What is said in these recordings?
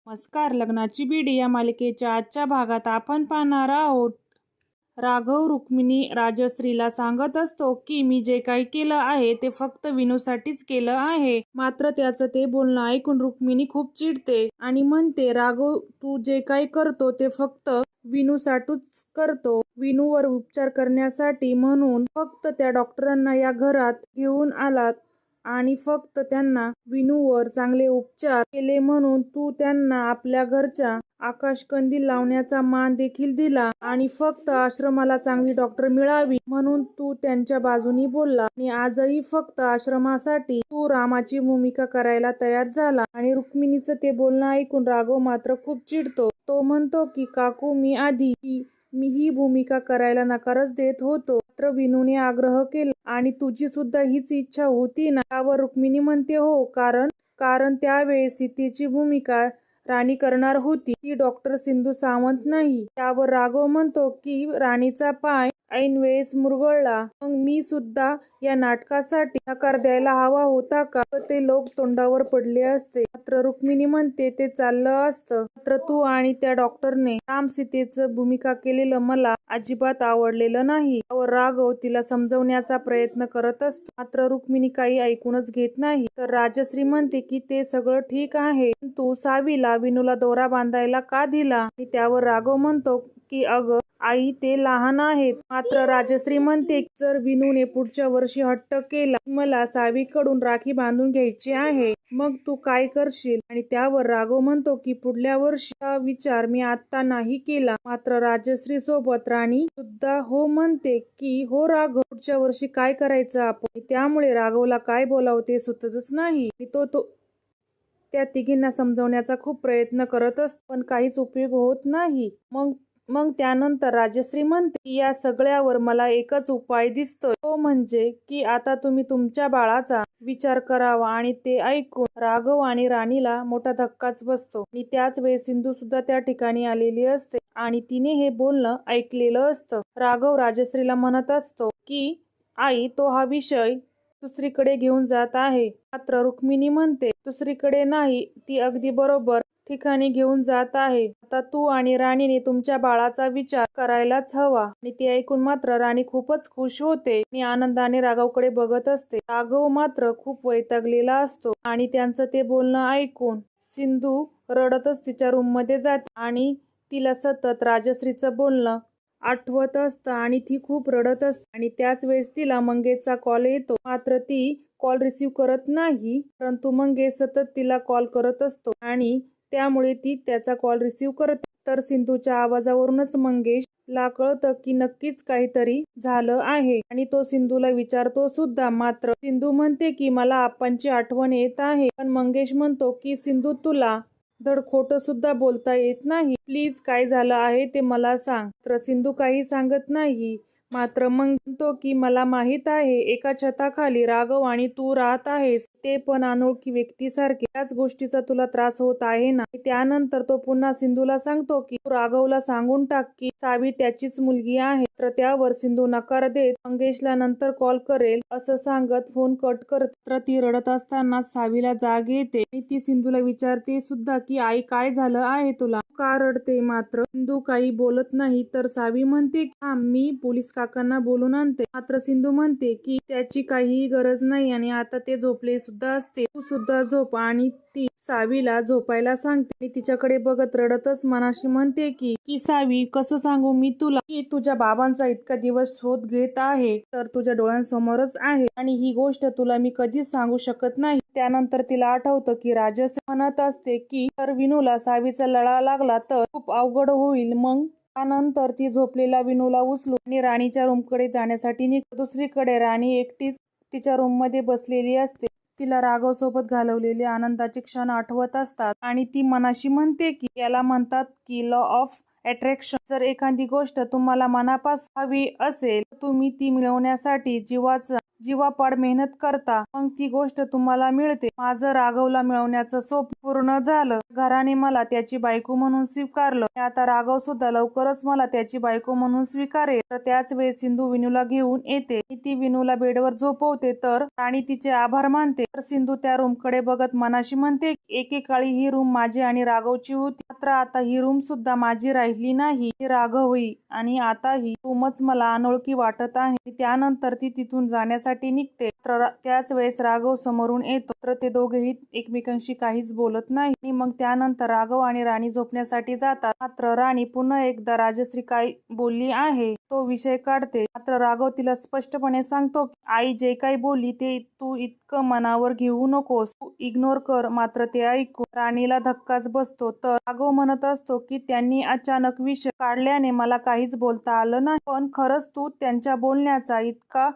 नमस्कार. लग्नाची बेडी या मालिकेच्या आजच्या भागात आपण पाहणार आहोत. राघव रुक्मिणी राजश्रीला सांगत असतो की मी जे काही केलं आहे ते फक्त विनूसाठीच केलं आहे. मात्र त्याचं ते बोलणं ऐकून रुक्मिणी खूप चिडते आणि म्हणते, राघव तू जे काही करतो ते फक्त विनूसाठीच करतो. विनूवर उपचार करण्यासाठी म्हणून फक्त त्या डॉक्टरांना या घरात घेऊन आलात आणि फक्त त्यांना विनूवर चांगले उपचार केले म्हणून तू त्यांना आपल्या घरच्या आकाशकंदील लावण्याचा मान देखील दिला आणि फक्त आश्रमाला चांगली डॉक्टर मिळावी म्हणून तू त्यांच्या बाजूनी बोलला आणि आजही फक्त आश्रमासाठी तू रामाची भूमिका करायला तयार झाला. आणि रुक्मिणीचं ते बोलणं ऐकून राघव मात्र खूप चिडतो. तो म्हणतो की काकू मी ही भूमिका करायला नकारच देत होतो, मात्र विनूने आग्रह केला आणि तुझी सुद्धा हीच इच्छा होती ना. त्यावर रुक्मिणी म्हणते हो, कारण त्यावेळेस सीतेची भूमिका राणी करणार होती, ती डॉक्टर सिंधू सावंत नाही. त्यावर राघव म्हणतो की राणीचा पाय ऐन वेळेस मुरगळला, मग मी सुद्धा या नाटकासाठी नकार द्यायला हवा होता का? ते लोक तोंडावर पडले असते. मात्र रुक्मिणी म्हणते ते चाललं असतं, मात्र तू आणि त्या डॉक्टरने राम सीतेचं भूमिका केलेलं मला अजिबात आवडलेलं नाही. त्यावर राघव तिला समजवण्याचा प्रयत्न करत असतो, मात्र रुक्मिणी काही ऐकूनच घेत नाही. तर राजश्री म्हणते की ते सगळं ठीक आहे, पण तू सावीला विनूला दोरा बांधायला का दिला? आणि त्यावर राघव म्हणतो की अगं आई ते लहान आहेत. मात्र राजश्री म्हणते की जर विनूने पुढच्या वर्षी हट्ट केला मला सावीकडून राखी बांधून घ्यायची आहे, मग तू काय करशील? आणि त्यावर राघव म्हणतो की पुढल्या वर्षीचा विचार मी आता नाही केला. मात्र राजश्री सोबत राणी सुद्धा हो म्हणते की हो राघव, पुढच्या वर्षी काय करायचं आपण? त्यामुळे राघवला काय बोलावं ते सुचतच नाही. तो त्या तिघींना समजवण्याचा खूप प्रयत्न करत असतो, पण काहीच उपयोग होत नाही. मग त्यानंतर राजश्री म्हणते की या सगळ्यावर मला एकच उपाय दिसतोय, तो म्हणजे की आता तुम्ही तुमच्या बाळाचा विचार करावा. आणि ते ऐकून राघव आणि राणीला मोठा धक्काच बसतो. आणि त्याच वेळेस सिंधू सुद्धा त्या ठिकाणी आलेली असते आणि तिने हे बोलणं ऐकलेलं असतं. राघव राजश्रीला म्हणत असतो की आई तो हा विषय दुसरीकडे घेऊन जात आहे. मात्र रुक्मिणी म्हणते दुसरीकडे नाही, ती अगदी बरोबर ठिकाणी घेऊन जात आहे. आता तू आणि राणीने तुमच्या बाळाचा विचार करायलाच हवा. आणि ते ऐकून मात्र राणी खूपच खुश होते आणि आनंदाने राघवकडे बघत असते. राघव मात्र खूप वैतागलेला असतो आणि त्यांचं ते बोलणं ऐकून सिंधू रडतच तिच्या रूममध्ये जाते आणि तिला सतत राजश्रीचं बोलणं आठवत असतं आणि ती खूप रडत असते. आणि त्याच वेळेस तिला मंगेशचा कॉल येतो, मात्र ती कॉल रिसीव्ह करत नाही, परंतु मंगेश सतत तिला कॉल करत असतो आणि त्यामुळे ती त्याचा कॉल रिसीव्ह करते. तर सिंधूच्या आवाजावरूनच मंगेशला कळतं की नक्कीच काहीतरी झालं आहे आणि तो सिंधूला विचारतो सुद्धा. मात्र सिंधू म्हणते की मला आप्पांची आठवण येत आहे. पण मंगेश म्हणतो की सिंधू तुला धड खोटं सुद्धा बोलता येत नाही, प्लीज काय झालं आहे ते मला सांग. तर सिंधू काही सांगत नाही. मात्र मग म्हणतो की मला माहित आहे एका छताखाली राघव आणि तू राहत आहेस, ते पण अनोळखी व्यक्तीसारखे. त्याच गोष्टीचा तुला त्रास होत आहे ना? त्यानंतर तो पुन्हा सिंधूला सांगतो की तू राघवला सांगून टाक की सावी त्याचीच मुलगी आहे. तर त्यावर सिंधू नकार देत मंगेशला नंतर कॉल करेल असं सांगत फोन कट करते. तर ती रडत असताना सावीला जाग येते आणि ती सिंधूला विचारते सुद्धा की आई काय झालं आहे तुला, का रडते? मात्र सिंधू काही बोलत नाही. तर सावी म्हणते हा मी पोलीस काकांना बोलून आणते. मात्र सिंधू म्हणते की त्याची काहीही गरज नाही आणि आता ते झोपले सुद्धा असते, तू सुद्धा झोप. आणि ती सावीला झोपायला सांगते आणि तिच्याकडे बघत रडतच मनाशी म्हणते की सावी कसं सांगू मी तुला की तुझ्या बाबांचा इतका दिवस शोध घेत आहे, तर तुझ्या डोळ्यांसमोरच आहे आणि ही गोष्ट तुला मी कधीच सांगू शकत नाही. त्यानंतर तिला आठवतं की राजश्री म्हणत असते की जर विनूला सावीचा लळा लागला तर खूप अवघड होईल. मग त्यानंतर ती झोपलेला विनूला उचलून आणि राणीच्या रूमकडे जाण्यासाठी निघते. दुसरीकडे राणी एकटीच तिच्या रूममध्ये बसलेली असते. तिला राघव सोबत घालवलेले आनंदाचे क्षण आठवत असतात आणि ती मनाशी म्हणते की याला म्हणतात की लॉ ऑफ अट्रॅक्शन. जर एखादी गोष्ट तुम्हाला मनापासून हवी असेल तर तुम्ही ती मिळवण्यासाठी जीवापाड मेहनत करता, मग ती गोष्ट तुम्हाला मिळते. माझं राघवला मिळवण्याचं स्वप्न पूर्ण झालं. घराने मला त्याची बायको म्हणून स्वीकारलं. आता राघव सुद्धा लवकरच मला त्याची बायको म्हणून स्वीकारेल. तर त्याच वेळेस सिंधू विनूला घेऊन येते. ती विनूला बेडवर झोपवते तर राणी तिचे आभार मानते. तर सिंधू त्या रूमकडे बघत मनाशी म्हणते, एकेकाळी ही रूम माझी आणि राघवची होती, मात्र आता ही रूम सुद्धा माझी राहिली नाही. ही राघवही आणि आता ही रूमच मला अनोळखी वाटत आहे. त्यानंतर ती तिथून जाण्यासाठी निघते. तर त्याच वेळेस राघव समोरून येतो. तर ते दोघेही एकमेकांशी काहीच बोलत नाही आणि मग त्यानंतर राघव आणि राणी झोपण्यासाठी जातात. मात्र राणी पुन्हा एकदा राजश्री काय बोलली आहे तो विषय काढते. मात्र राघव तिला स्पष्टपणे सांगतो की आई जे काही बोलली ते तू इतकं मनावर घेऊ नकोस, तू इग्नोर कर. मात्र ते ऐकून राणीला धक्काच बसतो. तर राघव म्हणत असतो की त्यांनी अचानक विषय काढल्याने मला काहीच बोलता आलं नाही, पण खरंच तू त्यांच्या बोलण्याचा इतका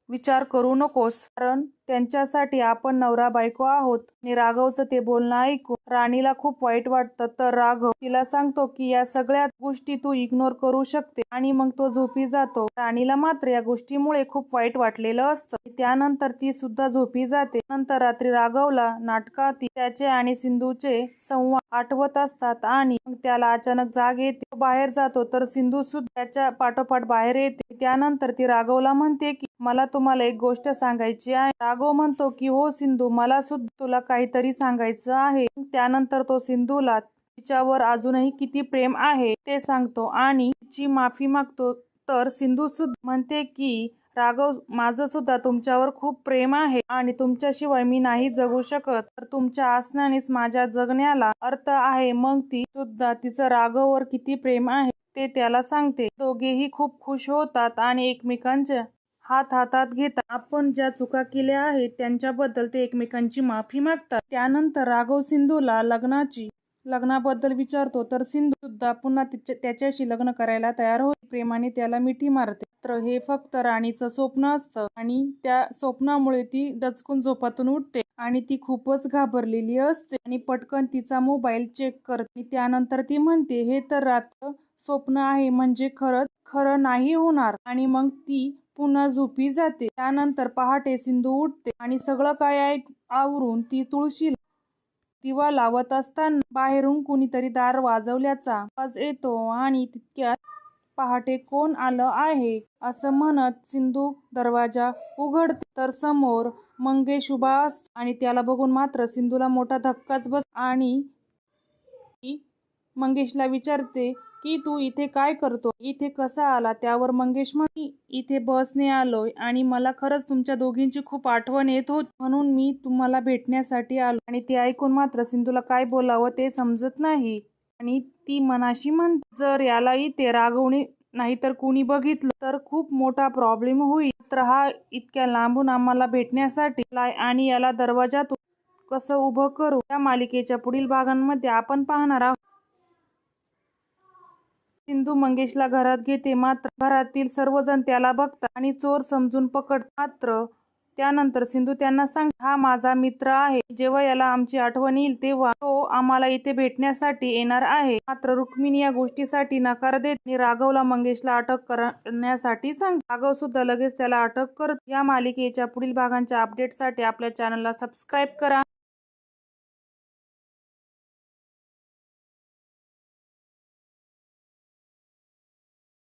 विचार करू नकोस, कारण त्यांच्यासाठी आपण नवरा बायको आहोत. आणि राघवचं ते बोलणं ऐकून राणीला खूप वाईट वाटतं. तर राघव तिला सांगतो की या सगळ्या गोष्टी तू इग्नोर करू शकते आणि मग तो झोपी जातो. राणीला मात्र या गोष्टीमुळे खूप वाईट वाटलेलं असतं. त्यानंतर ती सुद्धा झोपी जाते. नंतर रात्री राघवला नाटकात त्याचे आणि सिंधूचे संवाद आठवत असतात आणि मग त्याला अचानक जाग येते. तो बाहेर जातो तर सिंधू सुद्धा त्याच्या पाठोपाठ बाहेर येते. त्यानंतर ती राघवला म्हणते की मला तुम्हाला एक गोष्ट सांगायची आहे. राघव म्हणतो की हो सिंधू, मला सुद्धा तुला काहीतरी सांगायचं आहे. त्यानंतर तो सिंधूला तिच्यावर अजूनही किती प्रेम आहे ते सांगतो आणि तिची माफी मागतो. तर सिंधू सुद्धा म्हणते की राघव, माझं सुद्धा तुमच्यावर खूप प्रेम आहे आणि तुमच्याशिवाय मी नाही जगू शकत. तर तुमच्या असण्यानेच माझ्या जगण्याला अर्थ आहे. मग ती सुद्धा तिचं राघववर किती प्रेम आहे ते त्याला सांगते. दोघेही खूप खुश होतात आणि एकमेकांच्या हात हातात घेतात. आपण ज्या चुका केल्या आहेत त्यांच्याबद्दल ते एकमेकांची माफी मागतात. त्यानंतर राघव सिंधूला लग्नाबद्दल विचारतो. तर सिंधू सुद्धा पुन्हा त्याच्याशी लग्न करायला तयार होते. प्रेमाने त्याला मिठी मारते. मात्र हे फक्त राणीचं स्वप्न असतं आणि त्या स्वप्नामुळे ती दचकून झोपातून उठते आणि ती खूपच घाबरलेली असते आणि पटकन तिचा मोबाईल चेक करते. त्यानंतर ती म्हणते, हे तर रात्र स्वप्न आहे, म्हणजे खरं नाही होणार. आणि मग ती पुन्हा झोपी जाते. त्यानंतर पहाटे सिंधू उठते आणि सगळं काय आवरून ती तुळशीला दिवा लावत असताना बाहेरून कुणीतरी दार वाजवल्याचा आवाज येतो आणि तितक्यात पहाटे कोण आलं आहे असं म्हणत सिंधू दरवाजा उघडते. तर समोर मंगेश उभा असतो आणि त्याला बघून मात्र सिंधूला मोठा धक्काच बसतो आणि ती मंगेशला विचारते की तू इथे काय करतो, इथे कसा आला. त्यावर मंगेश म्हणते, इथे बसने आलोय आणि मला खरंच तुमच्या दोघींची खूप आठवण येत होती, म्हणून मी तुम्हाला भेटण्यासाठी आलो. आणि ते ऐकून मात्र सिंधूला काय बोलावं ते समजत नाही आणि ती मनाशी म्हणते, जर याला इथे राघवने नाहीतर कुणी बघितलं तर खूप मोठा प्रॉब्लेम होईल. तर हा इतक्या लांबून आम्हाला भेटण्यासाठी आलाय आणि याला दरवाजातून कसं उभं करू. या मालिकेच्या पुढील भागांमध्ये आपण पाहणार आहोत सिंधू मंगेशला घरात घेते. मात्र घरातील सर्वजण त्याला बघतात आणि चोर समजून पकडतात. मात्र त्यानंतर सिंधू त्यांना सांगते, हा माझा मित्र आहे, जेव्हा याला आमची आठवण येईल तेव्हा तो आम्हाला इथे भेटण्यासाठी येणार आहे. मात्र रुक्मिणी या गोष्टीसाठी नकार देत आणि राघवला मंगेशला अटक करण्यासाठी सांगते. राघव सुद्धा लगेच त्याला अटक करतो. या मालिकेच्या पुढील भागांच्या अपडेटसाठी आपल्या चॅनलला सबस्क्राईब करा.